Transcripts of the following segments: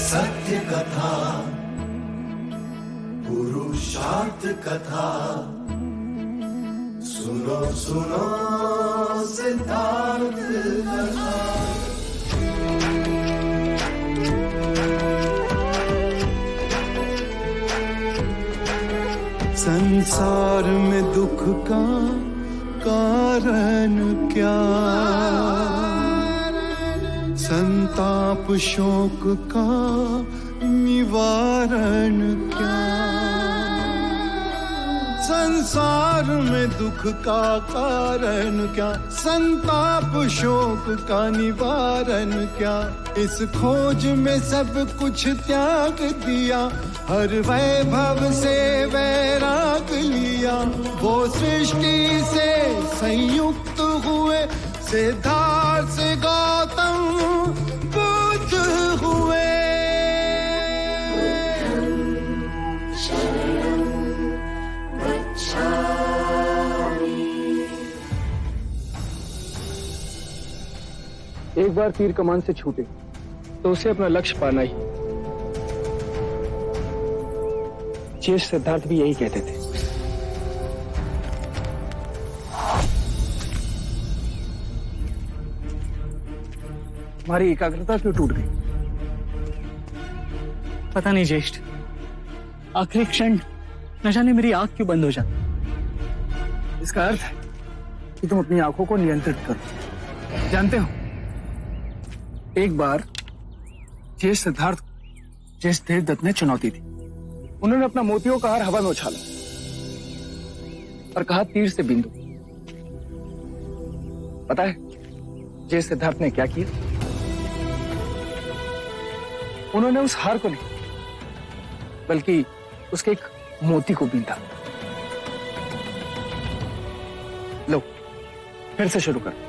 सत्य कथा, पुरुषार्थ कथा, सुनो सुनो सिद्धार्थ कथा। संसार में दुख का कारण क्या, संताप शोक का निवारण क्या। संसार में दुख का कारण क्या, संताप शोक का निवारण क्या। इस खोज में सब कुछ त्याग दिया, हर वैभव से वैराग लिया। वो सृष्टि से संयुक्त हुए, सिद्धार्थ से गौतम बुद्ध हुए। एक बार तीर कमान से छूटे तो उसे अपना लक्ष्य पाना ही। ज्येष्ठ सिद्धार्थ भी यही कहते थे। हमारी एकाग्रता क्यों टूट गई? पता नहीं ज्येष्ठ, आखिरी क्षण न जाने मेरी आंख क्यों बंद हो जाती। इसका अर्थ है कि तुम अपनी आंखों को नियंत्रित करो। जानते हो, एक बार ज्येष्ठ सिद्धार्थ ज्येष्ठ देवदत्त ने चुनौती दी। उन्होंने अपना मोतियों का हार हवा में उछाला और कहा तीर से बिंदु। पता है ज्येष्ठ सिद्धार्थ ने क्या किया? उन्होंने उस हार को नहीं बल्कि उसके एक मोती को बींधा। लो फिर से शुरू करो।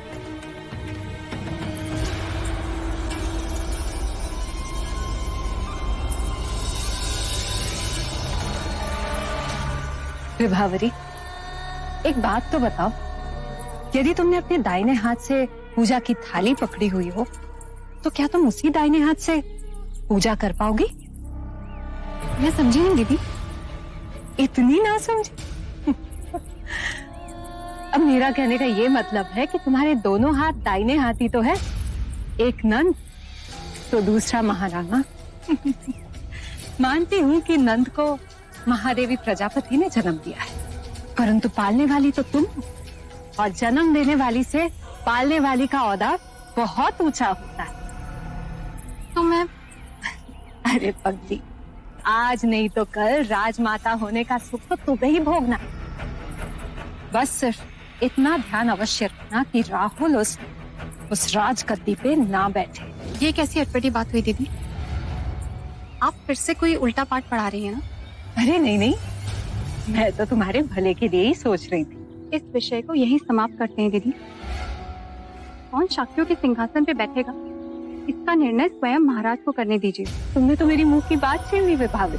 विभावरी, एक बात तो बताओ, यदि तुमने अपने दाहिने हाथ से पूजा की थाली पकड़ी हुई हो तो क्या तुम उसी दाहिने हाथ से पूजा कर पाओगी? मैं समझी नहीं दीदी, इतनी ना समझी। अब मेरा कहने का ये मतलब है कि तुम्हारे दोनों हाथ दाहिने हाथ ही तो है, एक नंद तो दूसरा महाराणा। मानती हूँ कि नंद को महादेवी प्रजापति ने जन्म दिया है, परंतु पालने वाली तो तुम, और जन्म देने वाली से पालने वाली का औहदा बहुत ऊंचा होता है। तो मैं अरे पगली, आज नहीं तो कल राजमाता होने का सुख तो तुम्हें ही भोगना। बस सिर्फ इतना ध्यान अवश्य रखना कि राहुल उस राजगद्दी पे ना बैठे। ये कैसी अटपटी बात हुई दीदी? आप फिर से कोई उल्टा पाठ पढ़ा रही हैं ना? अरे नहीं नहीं, मैं तो तुम्हारे भले के लिए ही सोच रही थी। इस विषय को यहीं समाप्त करते हैं दीदी। कौन शाक्यों के सिंहासन पे बैठेगा, इसका निर्णय स्वयं महाराज को करने दीजिए। तुमने तो मेरी मुंह की बात छीन ली विभावरी।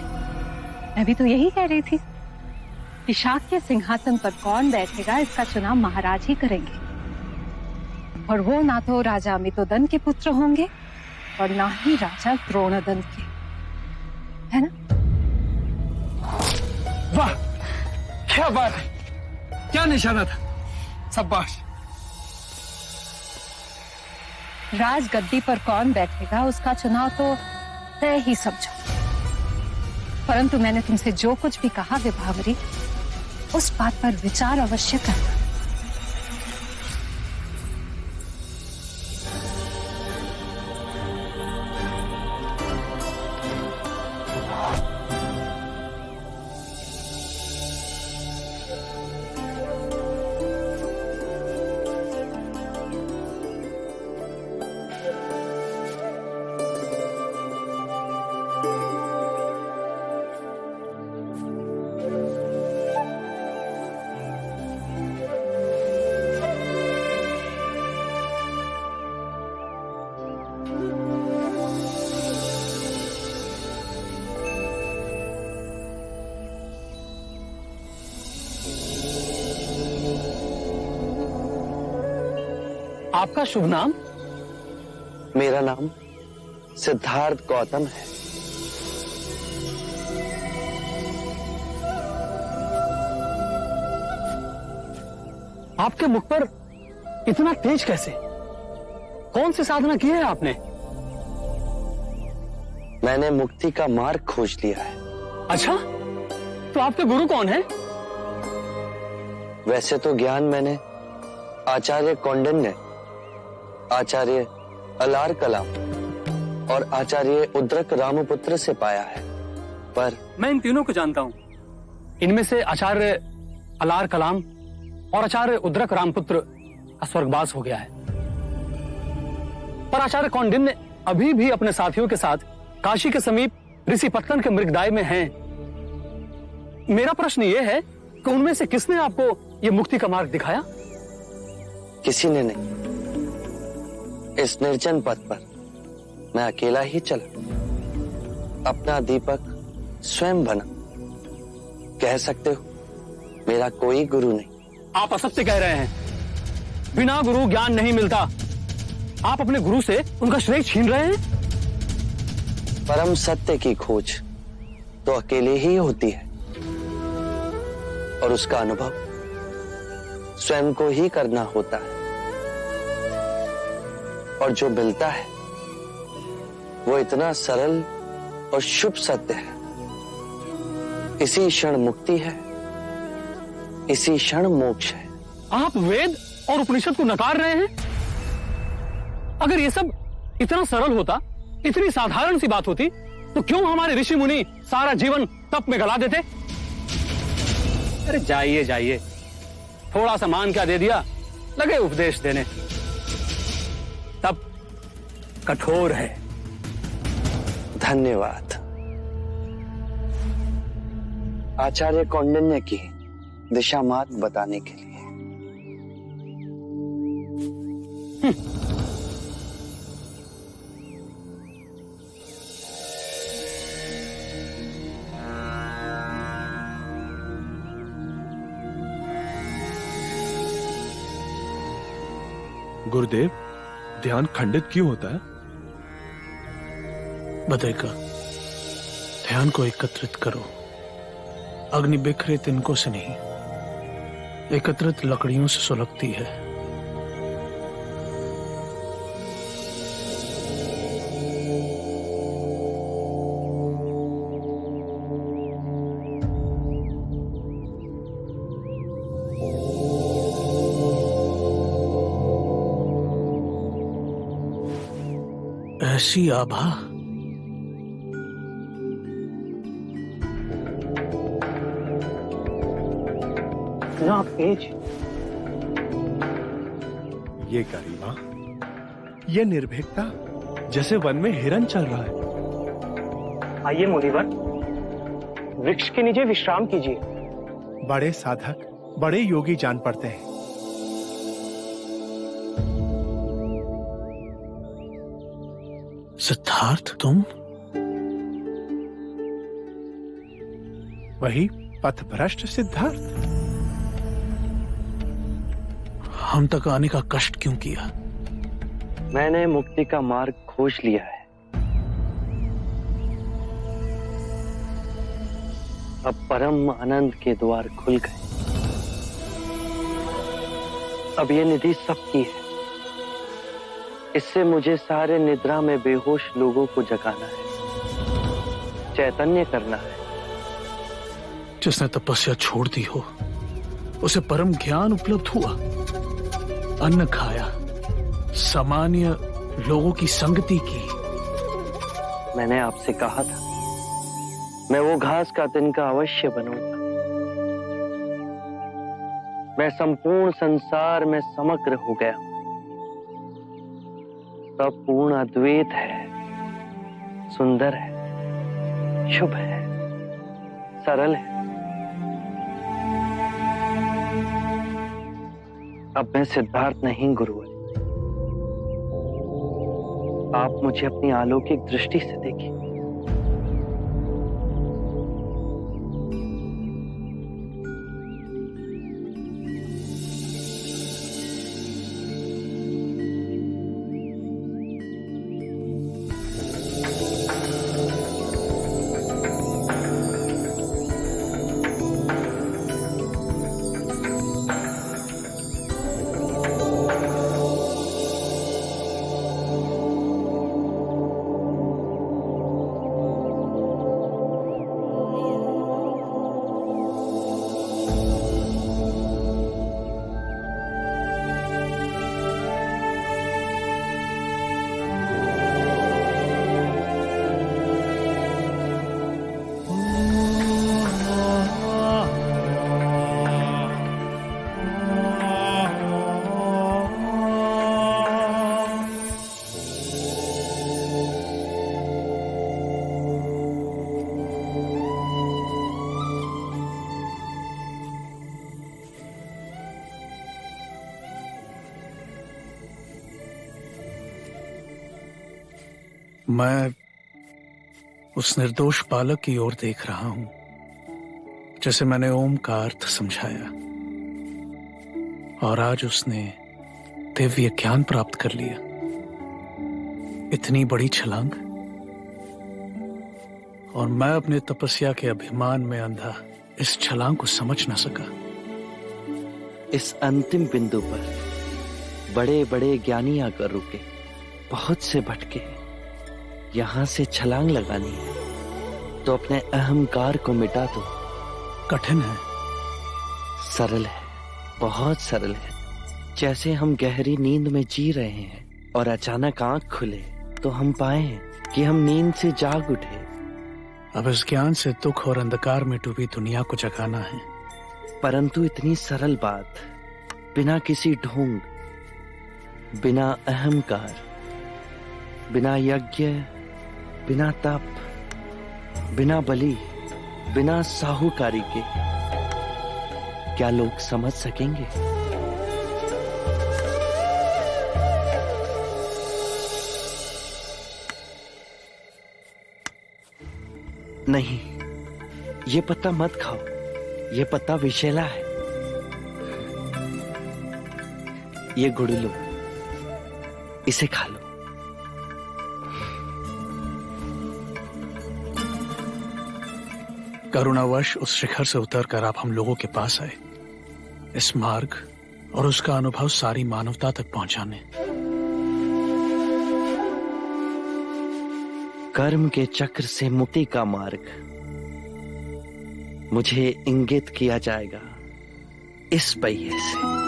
मैं भी तो यही कह रही थी कि शाक्य सिंहासन पर कौन बैठेगा इसका चुनाव महाराज ही करेंगे, और वो ना तो राजा अमितोदन के पुत्र होंगे और ना ही राजा द्रोणदन के, है ना? वाह, क्या बात है, क्या निशाना था, शाबाश। राजगद्दी पर कौन बैठेगा उसका चुनाव तो तय ही समझो, परंतु मैंने तुमसे जो कुछ भी कहा विभावरी, उस बात पर विचार अवश्य करना। आपका शुभ नाम? मेरा नाम सिद्धार्थ गौतम है। आपके मुख पर इतना तेज कैसे? कौन सी साधना की है आपने? मैंने मुक्ति का मार्ग खोज लिया है। अच्छा, तो आपके गुरु कौन है? वैसे तो ज्ञान मैंने आचार्य कौंडिन्य, आचार्य अलार कलाम और आचार्य उद्रक रामपुत्र से पाया है, पर मैं इन तीनों को जानता हूं। इनमें से आचार्य अलार कलाम और आचार्य उद्रक रामपुत्र का स्वर्गवास हो गया है, पर आचार्य कौंडिन्य अभी भी अपने साथियों के साथ काशी के समीप ऋषिपत्तन के मृगदाय में हैं। मेरा प्रश्न यह है कि उनमें से किसने आपको यह मुक्ति का मार्ग दिखाया? किसी ने नहीं। इस निर्जन पथ पर मैं अकेला ही चला, अपना दीपक स्वयं बना। कह सकते हो मेरा कोई गुरु नहीं। आप असत्य कह रहे हैं। बिना गुरु ज्ञान नहीं मिलता। आप अपने गुरु से उनका श्रेय छीन रहे हैं। परम सत्य की खोज तो अकेले ही होती है और उसका अनुभव स्वयं को ही करना होता है, और जो मिलता है वो इतना सरल और शुभ सत्य है। इसी क्षण मुक्ति है, इसी क्षण मोक्ष है। आप वेद और उपनिषद को नकार रहे हैं। अगर ये सब इतना सरल होता, इतनी साधारण सी बात होती, तो क्यों हमारे ऋषि मुनि सारा जीवन तप में गला देते? अरे जाइए जाइए, थोड़ा सा मान क्या दे दिया, लगे उपदेश देने। तप कठोर है। धन्यवाद आचार्य कौंडिन्य की दिशा मार्ग बताने के लिए। गुरुदेव, ध्यान खंडित क्यों होता है? बताएगा। ध्यान को एकत्रित करो। अग्नि बिखरे तिनकों से नहीं, एकत्रित लकड़ियों से सुलगती है। ऐसी आभा ना तेज, ये गरिमा, ये निर्भीकता, जैसे वन में हिरन चल रहा है। आइए मुनिवर, वृक्ष के नीचे विश्राम कीजिए। बड़े साधक, बड़े योगी जान पड़ते हैं। सिद्धार्थ, तुम? वही पथभ्रष्ट सिद्धार्थ। हम तक आने का कष्ट क्यों किया? मैंने मुक्ति का मार्ग खोज लिया है। अब परम आनंद के द्वार खुल गए। अब ये निधि सबकी है। इससे मुझे सारे निद्रा में बेहोश लोगों को जगाना है, चैतन्य करना है। जिसने तपस्या छोड़ दी हो, उसे परम ज्ञान उपलब्ध हुआ। अन्न खाया, सामान्य लोगों की संगति की। मैंने आपसे कहा था, मैं वो घास का तिनका अवश्य बनूंगा। मैं संपूर्ण संसार में समग्र हो गया। सब पूर्ण अद्वैत है, सुंदर है, शुभ है, सरल है। अब मैं सिद्धार्थ नहीं गुरुवर। आप मुझे अपनी अलौकिक दृष्टि से देखिए। मैं उस निर्दोष बालक की ओर देख रहा हूं जैसे मैंने ओम का अर्थ समझाया, और आज उसने दिव्य ज्ञान प्राप्त कर लिया। इतनी बड़ी छलांग, और मैं अपने तपस्या के अभिमान में अंधा इस छलांग को समझ न सका। इस अंतिम बिंदु पर बड़े बड़े ज्ञानी आकर रुके, बहुत से भटके। यहां से छलांग लगानी है तो अपने अहंकार को मिटा दो। कठिन है, सरल है, बहुत सरल है। जैसे हम गहरी नींद में जी रहे हैं और अचानक आंख खुले तो हम पाए कि हम नींद से जाग उठे। अब इस ज्ञान से दुख और अंधकार में डूबी दुनिया को जगाना है। परंतु इतनी सरल बात, बिना किसी ढोंग, बिना अहंकार, बिना यज्ञ, बिना तप, बिना बलि, बिना साहूकारी के, क्या लोग समझ सकेंगे? नहीं, ये पत्ता मत खाओ, ये पत्ता विषैला है। ये गुड़ लो, इसे खा लो। करुणावश उस शिखर से उतरकर आप हम लोगों के पास आए, इस मार्ग और उसका अनुभव सारी मानवता तक पहुंचाने। कर्म के चक्र से मुक्ति का मार्ग मुझे इंगित किया जाएगा इस पहिए से।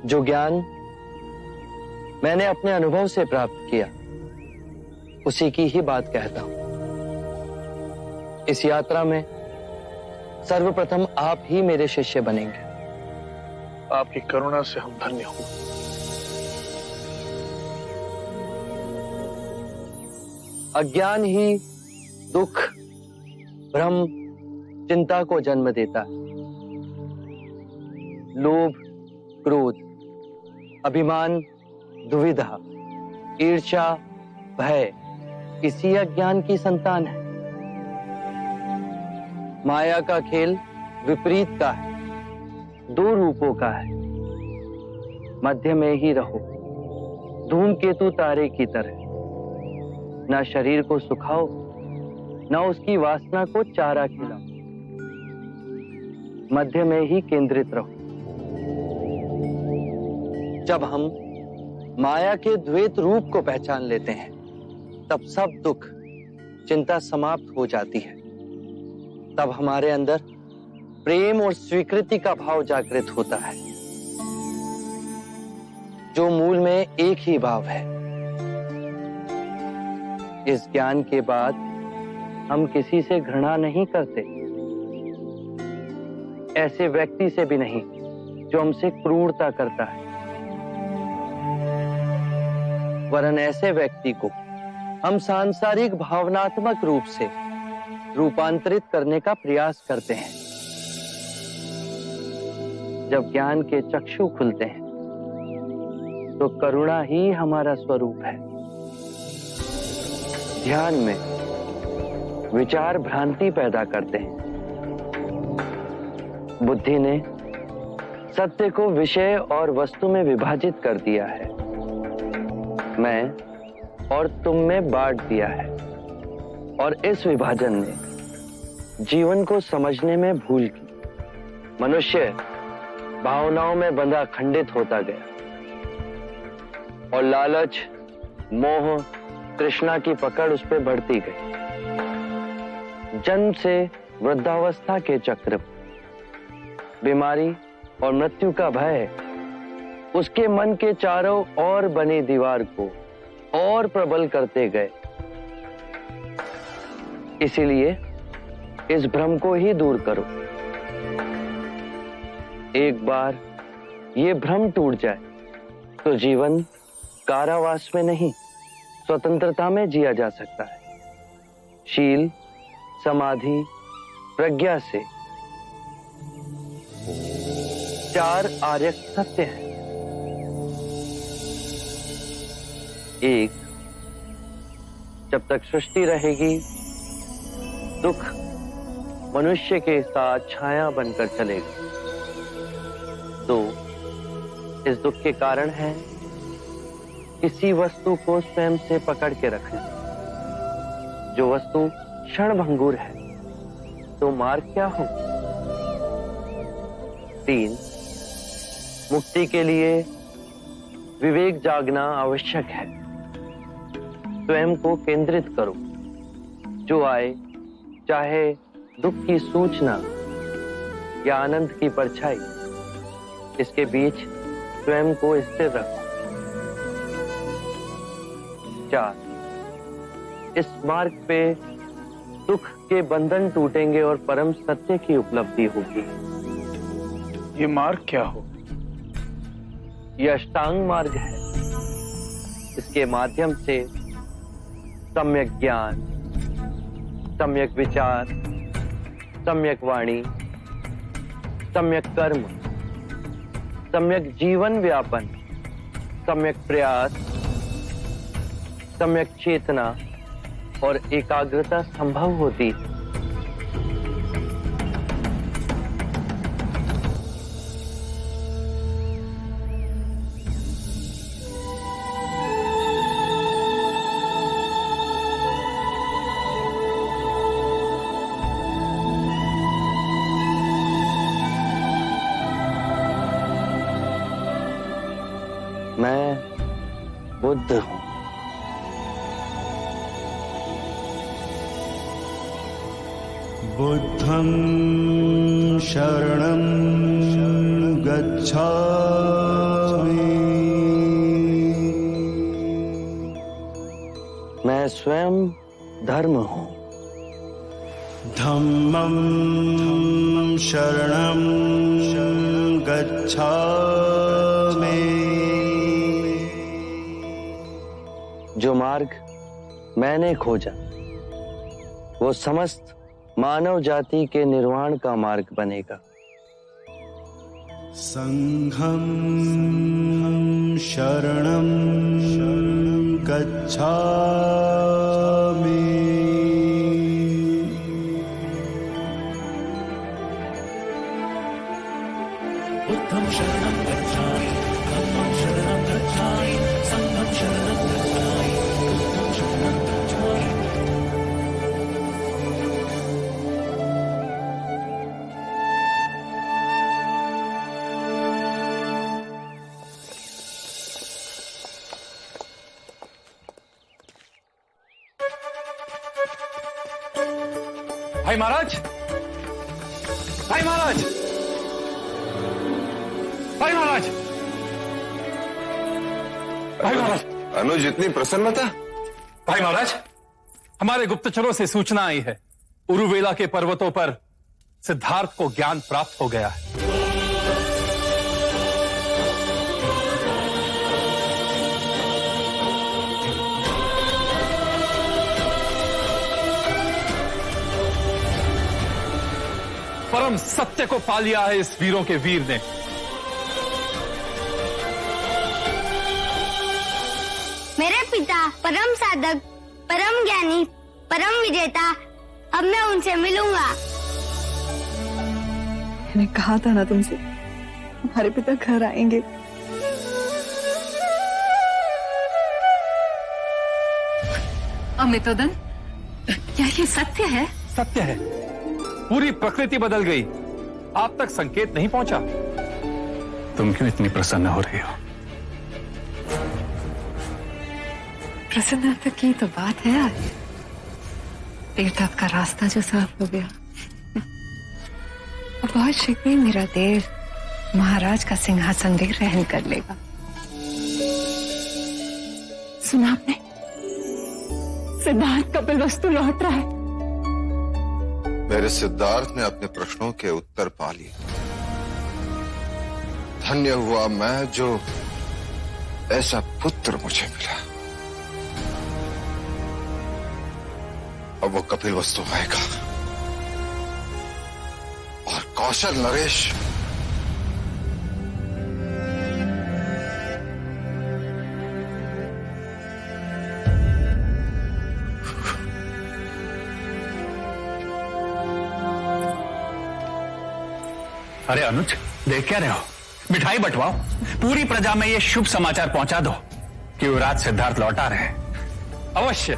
जो ज्ञान मैंने अपने अनुभव से प्राप्त किया, उसी की ही बात कहता हूं। इस यात्रा में सर्वप्रथम आप ही मेरे शिष्य बनेंगे। आपकी करुणा से हम धन्य हों। अज्ञान ही दुख, भ्रम, चिंता को जन्म देता है। लोभ, क्रोध, अभिमान, दुविधा, ईर्ष्या, भय इसी अज्ञान की संतान है। माया का खेल विपरीत का है, दो रूपों का है। मध्य में ही रहो, धूमकेतु तारे की तरह। ना शरीर को सुखाओ, ना उसकी वासना को चारा खिलाओ। मध्य में ही केंद्रित रहो। जब हम माया के द्वैत रूप को पहचान लेते हैं, तब सब दुख, चिंता समाप्त हो जाती है। तब हमारे अंदर प्रेम और स्वीकृति का भाव जागृत होता है, जो मूल में एक ही भाव है। इस ज्ञान के बाद हम किसी से घृणा नहीं करते, ऐसे व्यक्ति से भी नहीं जो हमसे क्रूरता करता है। वरन ऐसे व्यक्ति को हम सांसारिक भावनात्मक रूप से रूपांतरित करने का प्रयास करते हैं। जब ज्ञान के चक्षु खुलते हैं, तो करुणा ही हमारा स्वरूप है। ध्यान में विचार भ्रांति पैदा करते हैं। बुद्धि ने सत्य को विषय और वस्तु में विभाजित कर दिया है, मैं और तुम में बांट दिया है। और इस विभाजन ने जीवन को समझने में भूल की। मनुष्य भावनाओं में बंधा खंडित होता गया और लालच, मोह, तृष्णा की पकड़ उस पर बढ़ती गई। जन्म से वृद्धावस्था के चक्र, बीमारी और मृत्यु का भय उसके मन के चारों ओर बनी दीवार को और प्रबल करते गए। इसीलिए इस भ्रम को ही दूर करो। एक बार ये भ्रम टूट जाए तो जीवन कारावास में नहीं, स्वतंत्रता में जिया जा सकता है। शील, समाधि, प्रज्ञा से 4 आर्य सत्य हैं। 1, जब तक सृष्टि रहेगी दुख मनुष्य के साथ छाया बनकर चलेगा। 2, इस दुख के कारण है किसी वस्तु को स्वयं से पकड़ के रखना। जो वस्तु क्षणभंगुर है तो मार्ग क्या हो? 3, मुक्ति के लिए विवेक जागना आवश्यक है। स्वयं को केंद्रित करो। जो आए, चाहे दुख की सूचना या आनंद की परछाई, इसके बीच स्वयं को स्थिर रखो। 4, इस मार्ग पे दुख के बंधन टूटेंगे और परम सत्य की उपलब्धि होगी। ये मार्ग क्या हो? यह अष्टांग मार्ग है। इसके माध्यम से सम्यक ज्ञान, सम्यक विचार, सम्यक वाणी, सम्यक कर्म, सम्यक जीवन व्यापन, सम्यक प्रयास, सम्यक चेतना और एकाग्रता संभव होती है। मैं बुद्ध हूं। बुद्धं शरणं गच्छामि। मैं स्वयं धर्म हूं। धम्मं शरणं गच्छामि। जो मार्ग मैंने खोजा वो समस्त मानव जाति के निर्वाण का मार्ग बनेगा। संघं शरणं गच्छामि। बुद्धं शरणं गच्छामि, धम्मं शरणं गच्छामि, संघं शरणं गच्छामि, बुद्धं शरणं गच्छामि। भाई महाराज, भाई महाराज, भाई महाराज, भाई महाराज। अनुज, इतनी प्रसन्नता? भाई महाराज, हमारे गुप्तचरों से सूचना आई है, उरुवेला के पर्वतों पर सिद्धार्थ को ज्ञान प्राप्त हो गया है। परम सत्य को पा लिया है इस वीरों के वीर ने। मेरे पिता परम साधक, परम ज्ञानी, परम विजेता, अब मैं उनसे मिलूंगा। मैंने कहा था ना तुमसे, हमारे पिता घर आएंगे। अमितोदन, क्या ये सत्य है? सत्य है। पूरी प्रकृति बदल गई। आप तक संकेत नहीं पहुंचा। तुम क्यों इतनी प्रसन्न हो रही हो? प्रसन्नता की तो बात है आज। तीर्थाट का रास्ता जो साफ हो गया। अब बहुत शीघ्र मेरा देव महाराज का सिंहासन भी ग्रहण कर लेगा। सुना आपने? सिद्धार्थ कपिलवस्तु लौट रहा है। मेरे सिद्धार्थ ने अपने प्रश्नों के उत्तर पा लिए। धन्य हुआ मैं जो ऐसा पुत्र मुझे मिला। अब वो कपिल वस्तु आएगा और कौशल नरेश अरे अनुज, देख क्या रहे हो? मिठाई बंटवाओ, पूरी प्रजा में ये शुभ समाचार पहुंचा दो कि युवराज सिद्धार्थ लौटा रहे हैं। अवश्य।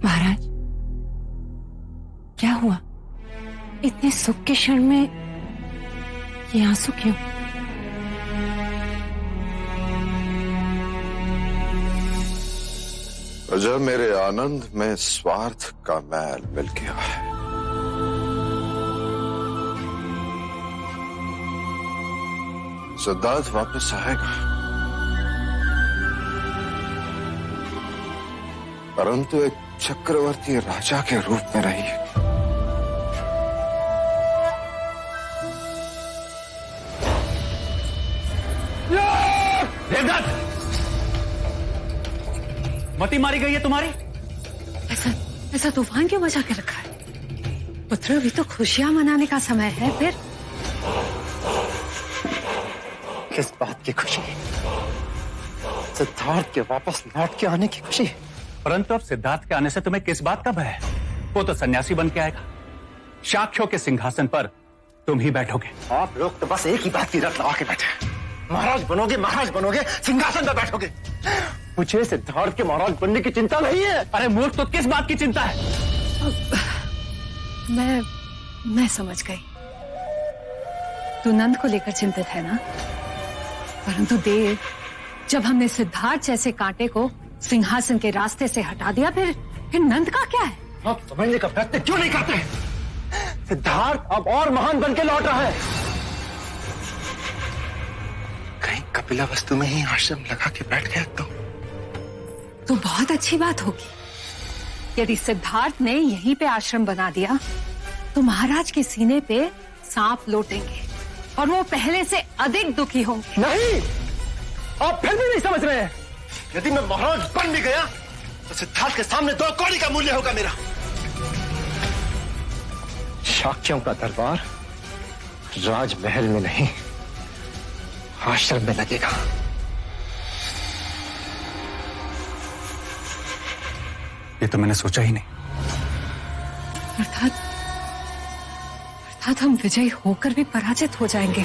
महाराज, क्या हुआ? इतने सुख के क्षण में ये आंसू क्यों? प्रजा मेरे आनंद में स्वार्थ का मैल मिल गया है। सिद्धार्थ वापस आएगा, परंतु एक चक्रवर्ती राजा के रूप में रही। मती मारी गई है तुम्हारी? ऐसा तूफान क्यों मचा के रखा है? पुत्र, अभी तो खुशियां मनाने का समय है। फिर किस बात की खुशी? सिद्धार्थ के वापस लौट के आने की खुशी। परंतु अब सिद्धार्थ के आने से तुम्हें किस बात का भय है? वो तो सन्यासी बन के आएगा। शाक्यों के सिंहासन पर तुम ही बैठोगे। आप लोग तो बस एक ही बात की रट लगा के बैठे। महाराज बनोगे, सिंहासन पर बैठोगे। मुझे सिद्धार्थ के महाराज बनने की चिंता नहीं है। अरे मूर्ख, तो किस बात की चिंता है? मैं समझ गई। तू नंद को लेकर चिंतित है ना? परंतु देव, जब हमने सिद्धार्थ जैसे कांटे को सिंहासन के रास्ते से हटा दिया, फिर नंद का क्या है? आप समझने का प्रयत्न क्यों नहीं करते? सिद्धार्थ अब और महान बन के लौट रहा है। कहीं कपिला वस्तु में ही आश्रम लगा के बैठ गया तो बहुत अच्छी बात होगी। यदि सिद्धार्थ ने यहीं पे आश्रम बना दिया तो महाराज के सीने पे सांप लौटेंगे और वो पहले से अधिक दुखी होंगे। नहीं, आप फिर भी नहीं समझ रहे हैं। यदि मैं महाराज बन भी गया तो सिद्धार्थ के सामने 2 कौड़ी का मूल्य होगा मेरा। शाक्यों का दरबार राजमहल में नहीं, आश्रम में लगेगा। ये तो मैंने सोचा ही नहीं। अर्थात हम विजयी होकर भी पराजित हो जाएंगे।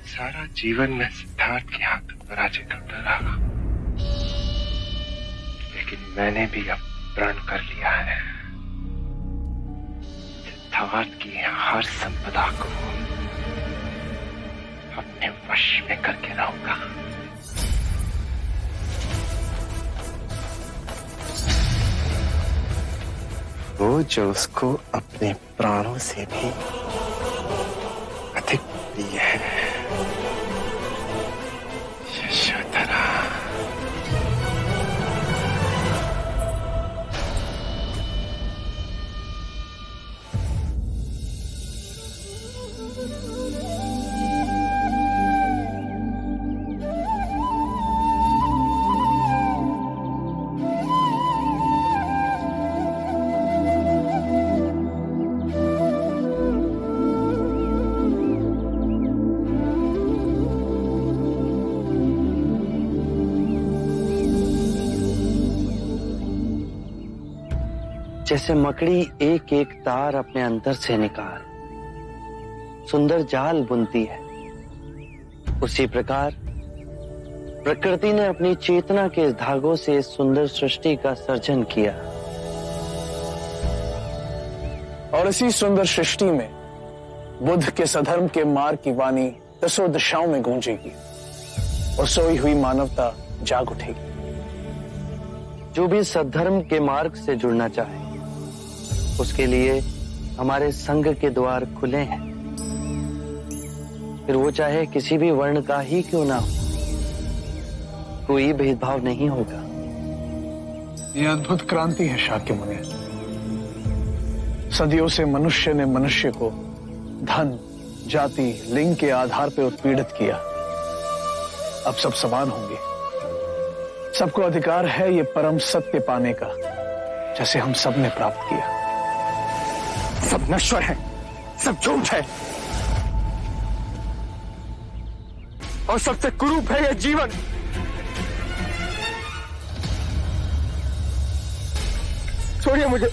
सारा जीवन में सिद्धार्थ के हाथ पराजित होता रहा, लेकिन मैंने भी अब प्रण कर लिया है। सिद्धार्थ की हर संपदा को अपने वश में करके रहूंगा। वो जो उसको अपने प्राणों से भी अधिक प्रिय है, यशोधरा। जैसे मकड़ी एक एक तार अपने अंदर से निकाल सुंदर जाल बुनती है, उसी प्रकार प्रकृति ने अपनी चेतना के धागों से इस सुंदर सृष्टि का सर्जन किया। और इसी सुंदर सृष्टि में बुद्ध के सधर्म के मार्ग की वाणी 10 दिशाओं में गूंजेगी। और सोई हुई मानवता जाग उठेगी। जो भी सद्धर्म के मार्ग से जुड़ना चाहे उसके लिए हमारे संघ के द्वार खुले हैं, फिर वो चाहे किसी भी वर्ण का ही क्यों ना हो, कोई भेदभाव नहीं होगा। ये अद्भुत क्रांति है शाक्य मुनि। सदियों से मनुष्य ने मनुष्य को धन, जाति, लिंग के आधार पर उत्पीड़ित किया। अब सब समान होंगे। सबको अधिकार है ये परम सत्य पाने का, जैसे हम सब ने प्राप्त किया। सब नश्वर है, सब झूठ है और सबसे कुरूप है यह जीवन। छोड़िए मुझे,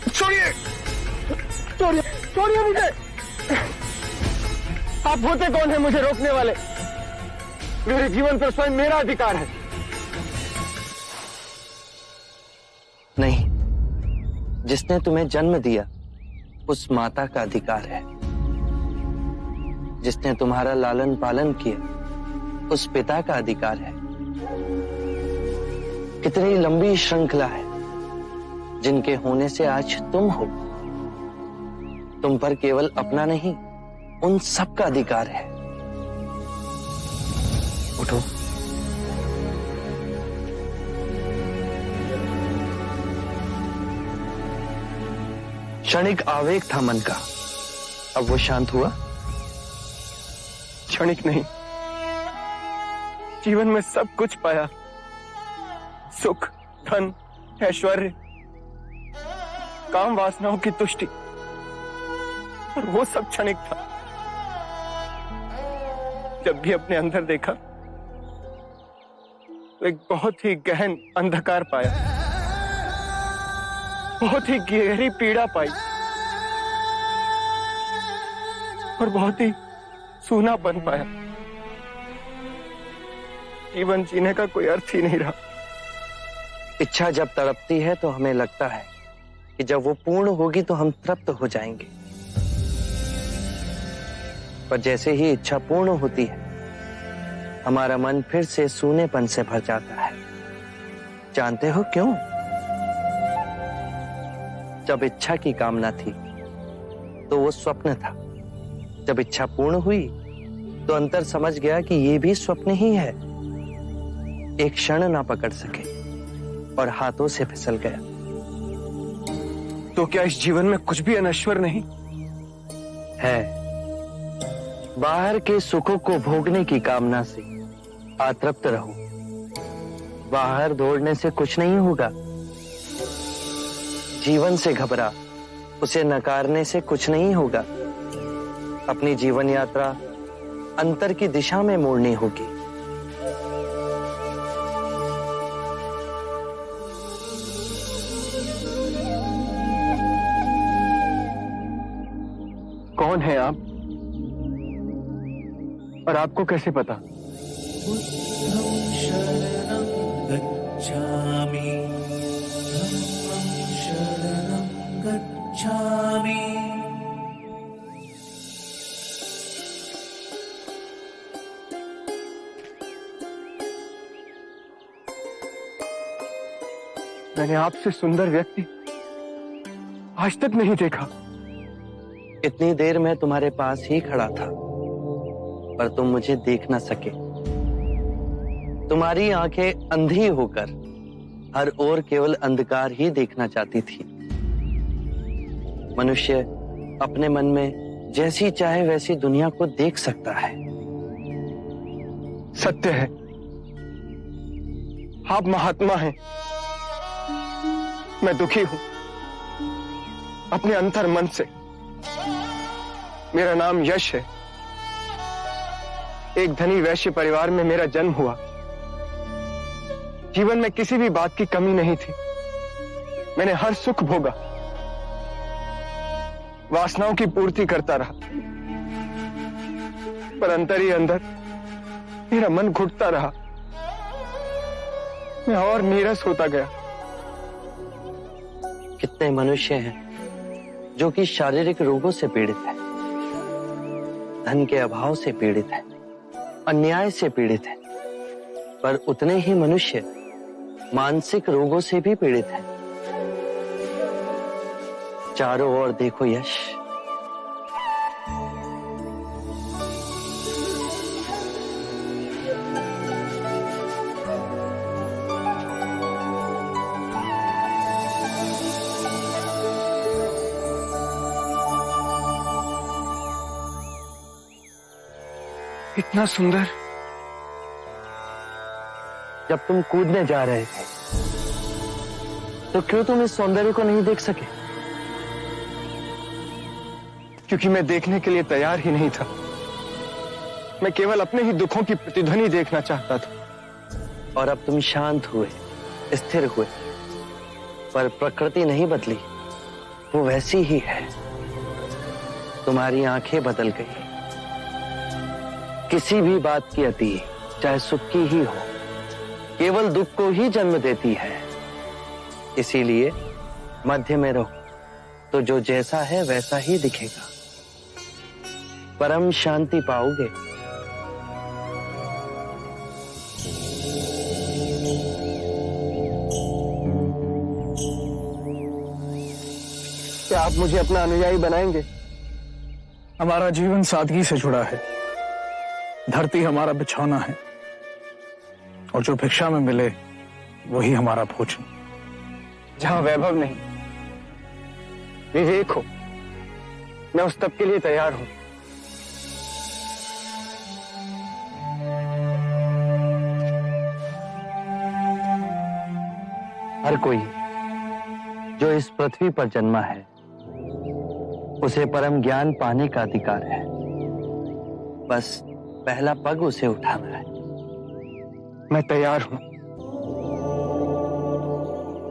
छोड़िए, छोड़िए, छोड़िए मुझे। आप होते कौन है मुझे रोकने वाले? मेरे जीवन पर स्वयं मेरा अधिकार है। नहीं, जिसने तुम्हें जन्म दिया उस माता का अधिकार है। जिसने तुम्हारा लालन पालन किया उस पिता का अधिकार है। कितनी लंबी श्रृंखला है जिनके होने से आज तुम हो। तुम पर केवल अपना नहीं, उन सब का अधिकार है। उठो। क्षणिक आवेग था मन का, अब वो शांत हुआ? क्षणिक नहीं, जीवन में सब कुछ पाया। सुख, धन, ऐश्वर्य, काम वासनाओं की तुष्टि, और वो सब क्षणिक था। जब भी अपने अंदर देखा तो एक बहुत ही गहन अंधकार पाया, बहुत ही गहरी पीड़ा पाई और बहुत ही सूना बन पाया। जीवन जीने का कोई अर्थ ही नहीं रहा। इच्छा जब तड़पती है तो हमें लगता है कि जब वो पूर्ण होगी तो हम तृप्त हो जाएंगे, पर जैसे ही इच्छा पूर्ण होती है हमारा मन फिर से सूनेपन से भर जाता है। जानते हो क्यों? जब इच्छा की कामना थी तो वो स्वप्न था। जब इच्छा पूर्ण हुई तो अंतर समझ गया कि ये भी स्वप्न ही है। एक क्षण ना पकड़ सके और हाथों से फिसल गया। तो क्या इस जीवन में कुछ भी अनश्वर नहीं है? बाहर के सुखों को भोगने की कामना से अतृप्त रहो। बाहर दौड़ने से कुछ नहीं होगा। जीवन से घबरा, उसे नकारने से कुछ नहीं होगा। अपनी जीवन यात्रा अंतर की दिशा में मोड़नी होगी। कौन है आप और आपको कैसे पता? शरणं गच्छामि, धम्मं शरणं गच्छामि। मैंने आपसे सुंदर व्यक्ति आज तक नहीं देखा। इतनी देर मैं तुम्हारे पास ही खड़ा था पर तुम मुझे देख ना सके। तुम्हारी आंखें अंधी होकर हर ओर केवल अंधकार ही देखना चाहती थी। मनुष्य अपने मन में जैसी चाहे वैसी दुनिया को देख सकता है। सत्य है, आप महात्मा हैं। मैं दुखी हूं अपने अंतर मन से। मेरा नाम यश है। एक धनी वैश्य परिवार में मेरा जन्म हुआ। जीवन में किसी भी बात की कमी नहीं थी। मैंने हर सुख भोगा, वासनाओं की पूर्ति करता रहा, पर अंतर ही अंदर मेरा मन घुटता रहा। मैं और नीरस होता गया। कितने मनुष्य हैं जो कि शारीरिक रोगों से पीड़ित है, धन के अभाव से पीड़ित है, अन्याय से पीड़ित हैं, पर उतने ही मनुष्य मानसिक रोगों से भी पीड़ित हैं। चारों ओर देखो यश, इतना सुंदर। जब तुम कूदने जा रहे थे तो क्यों तुम इस सौंदर्य को नहीं देख सके? क्योंकि मैं देखने के लिए तैयार ही नहीं था। मैं केवल अपने ही दुखों की प्रतिध्वनि देखना चाहता था। और अब तुम शांत हुए, स्थिर हुए, पर प्रकृति नहीं बदली, वो वैसी ही है। तुम्हारी आंखें बदल गई। किसी भी बात की अति, चाहे सुख की ही हो, केवल दुख को ही जन्म देती है। इसीलिए मध्य में रहो तो जो जैसा है वैसा ही दिखेगा। परम शांति पाओगे। क्या आप मुझे अपना अनुयायी बनाएंगे? हमारा जीवन सादगी से जुड़ा है। धरती हमारा बिछौना है और जो भिक्षा में मिले वही हमारा भोजन। जहां वैभव नहीं, विवेक हो, मैं उस तप के लिए तैयार हूं। हर कोई जो इस पृथ्वी पर जन्मा है उसे परम ज्ञान पाने का अधिकार है। बस पहला पग उसे उठाना है। मैं तैयार हूं।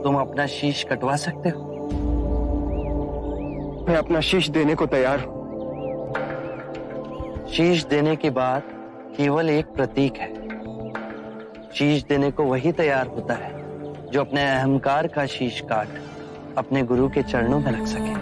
तुम अपना शीश कटवा सकते हो? मैं अपना शीश देने को तैयार हूं। शीश देने के बाद केवल एक प्रतीक है। शीश देने को वही तैयार होता है जो अपने अहंकार का शीश काट अपने गुरु के चरणों में रख सके।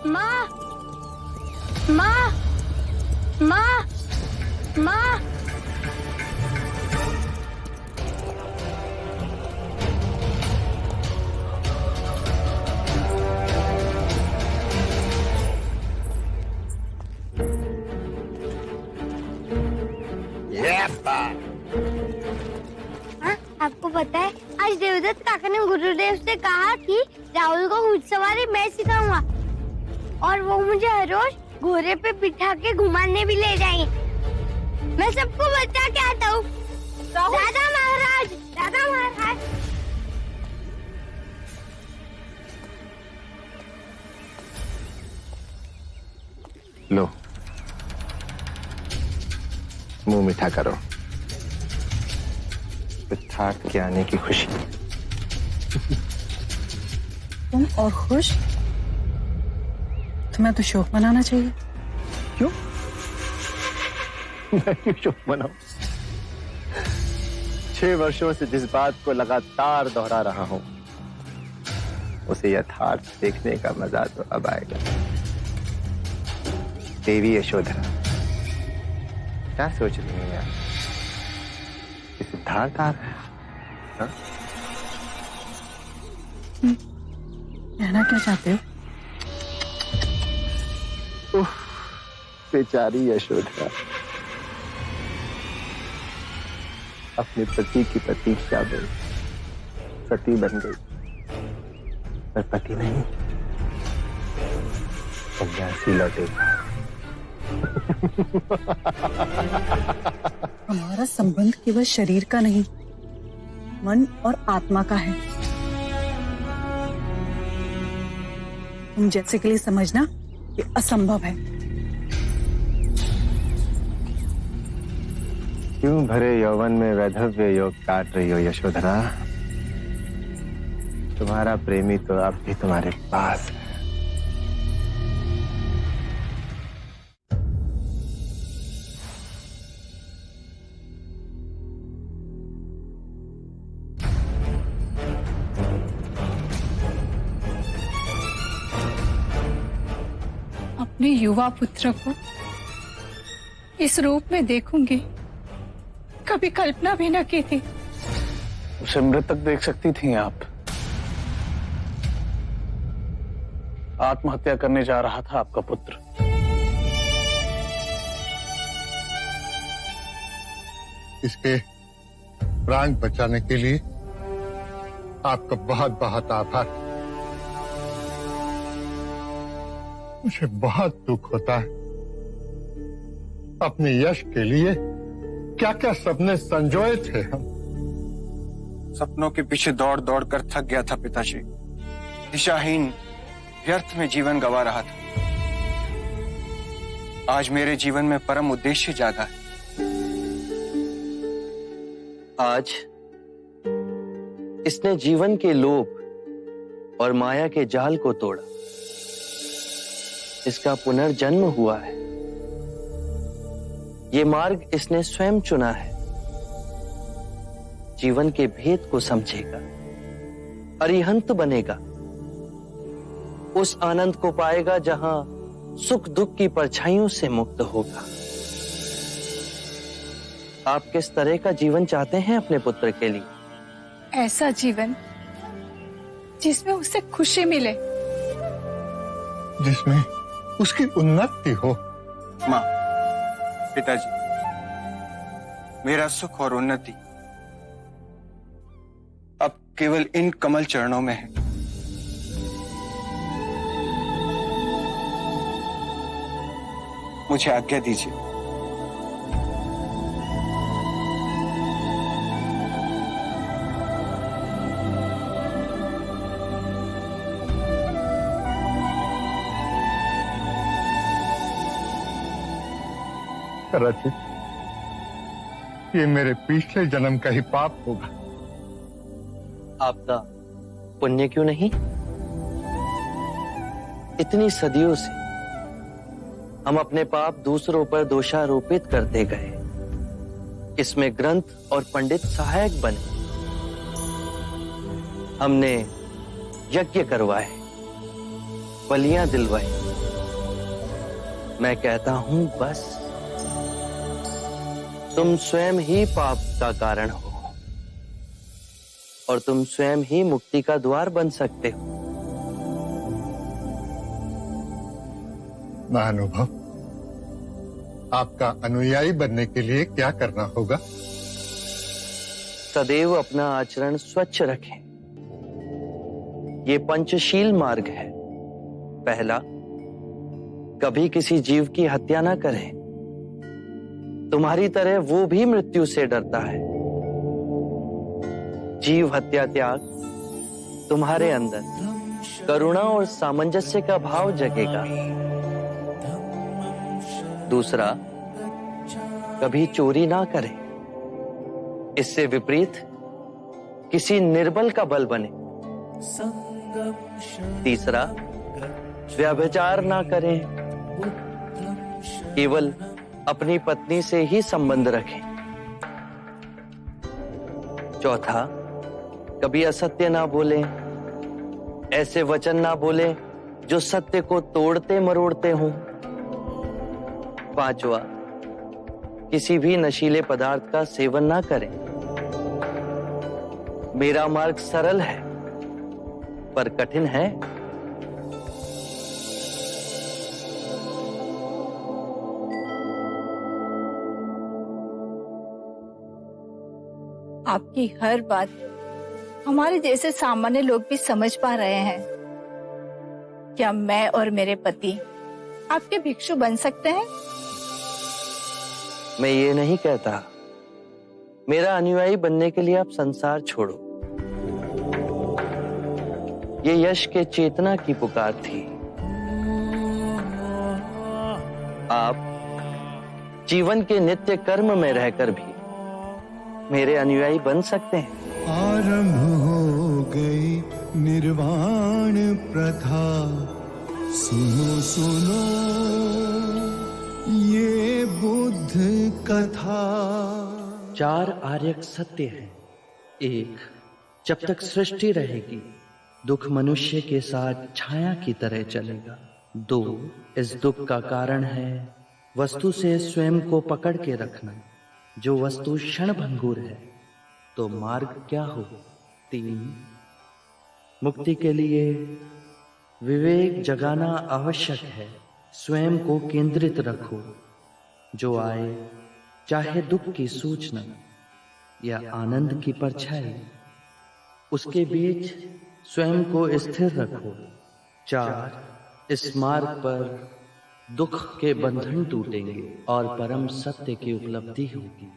माँ, माँ, माँ, माँ। हाँ, आपको पता है आज देवदत्त काका ने गुरुदेव से कहा कि राहुल को घुड़सवारी मैं सिखाऊंगा और वो मुझे हर रोज घोड़े पे बिठा के घुमाने भी ले जाएंगे। मैं सबको बता के आता हूँ। दादा महाराज, दादा महाराज। लो, मुंह मीठा करो। सिद्धार्थ के आने की खुशी। तुम और खुश? तुम्हें तो शोक मनाना चाहिए। क्यों? मैं क्यों शोक मनाऊं? 6 वर्षों से जिस बात को लगातार दोहरा रहा हूं उसे यथार्थ देखने का मजा तो अब आएगा। देवी यशोधरा, क्या सोच रही है यार? कि सिद्धार्थ आ रहा है? हाँ? कहना क्या चाहते हो? बेचारी यशोधरा अपने पति की प्रतीक्षा में सती बन गई, पर पति नहीं, सन्यासी लौटेगा। हमारा संबंध केवल शरीर का नहीं, मन और आत्मा का है। तुम जैसे के लिए समझना ये असंभव है। क्यों भरे यौवन में वैधव्य योग काट रही हो यशोधरा? तुम्हारा प्रेमी तो अब भी तुम्हारे पास है। अपने युवा पुत्र को इस रूप में देखूंगी कभी कल्पना भी न की थी। उसे मृतक देख सकती थी आप। आत्महत्या करने जा रहा था आपका पुत्र। इसके प्राण बचाने के लिए आपका बहुत बहुत आभार। मुझे बहुत दुख होता है, अपने यश के लिए क्या क्या सपने संजोए थे हम। सपनों के पीछे दौड़ दौड़ कर थक गया था पिताजी। दिशाहीन व्यर्थ में जीवन गंवा रहा था। आज मेरे जीवन में परम उद्देश्य जागा है। आज इसने जीवन के लोभ और माया के जाल को तोड़ा। इसका पुनर्जन्म हुआ है। ये मार्ग इसने स्वयं चुना है। जीवन के भेद को समझेगा, अरिहंत बनेगा, उस आनंद को पाएगा जहां सुख दुख की परछाइयों से मुक्त होगा। आप किस तरह का जीवन चाहते हैं अपने पुत्र के लिए? ऐसा जीवन जिसमें उसे खुशी मिले, जिसमें उसकी उन्नति हो। माँ, पिताजी, मेरा सुख और उन्नति अब केवल इन कमल चरणों में है। मुझे आज्ञा दीजिए। रचित, ये मेरे पिछले जन्म का ही पाप होगा। आपका पुण्य क्यों नहीं? इतनी सदियों से हम अपने पाप दूसरों पर दोषारोपित करते गए। इसमें ग्रंथ और पंडित सहायक बने। हमने यज्ञ करवाए, बलियां दिलवाई। मैं कहता हूं बस तुम स्वयं ही पाप का कारण हो और तुम स्वयं ही मुक्ति का द्वार बन सकते हो। महानुभव, आपका अनुयायी बनने के लिए क्या करना होगा? सदैव अपना आचरण स्वच्छ रखें। ये पंचशील मार्ग है। पहला, कभी किसी जीव की हत्या ना करें। तुम्हारी तरह वो भी मृत्यु से डरता है। जीव हत्या त्याग तुम्हारे अंदर करुणा और सामंजस्य का भाव जगेगा। दूसरा, कभी चोरी ना करें। इससे विपरीत किसी निर्बल का बल बने। तीसरा, व्यभिचार ना करें। केवल अपनी पत्नी से ही संबंध रखें। चौथा, कभी असत्य ना बोलें। ऐसे वचन ना बोलें जो सत्य को तोड़ते मरोड़ते हों। पांचवा, किसी भी नशीले पदार्थ का सेवन ना करें। मेरा मार्ग सरल है पर कठिन है। आपकी हर बात हमारे जैसे सामान्य लोग भी समझ पा रहे हैं। क्या मैं और मेरे पति आपके भिक्षु बन सकते हैं? मैं ये नहीं कहता। मेरा अनुयायी बनने के लिए आप संसार छोड़ो। ये यश के चेतना की पुकार थी। आप जीवन के नित्य कर्म में रहकर भी मेरे अनुयायी बन सकते हैं। आरंभ हो गई निर्वाण प्रथा, सुनो सुनो ये बुद्ध कथा। 4 आर्यक सत्य हैं। 1, जब तक सृष्टि रहेगी दुख मनुष्य के साथ छाया की तरह चलेगा। 2 इस दुख का कारण है वस्तु से स्वयं को पकड़ के रखना। जो वस्तु क्षणभंगुर है तो मार्ग क्या हो। 3 मुक्ति के लिए विवेक जगाना आवश्यक है। स्वयं को केंद्रित रखो। जो आए चाहे दुख की सूचना या आनंद की परछाई, उसके बीच स्वयं को स्थिर रखो। 4 इस मार्ग पर दुख के बंधन टूटेंगे और परम सत्य की उपलब्धि होगी।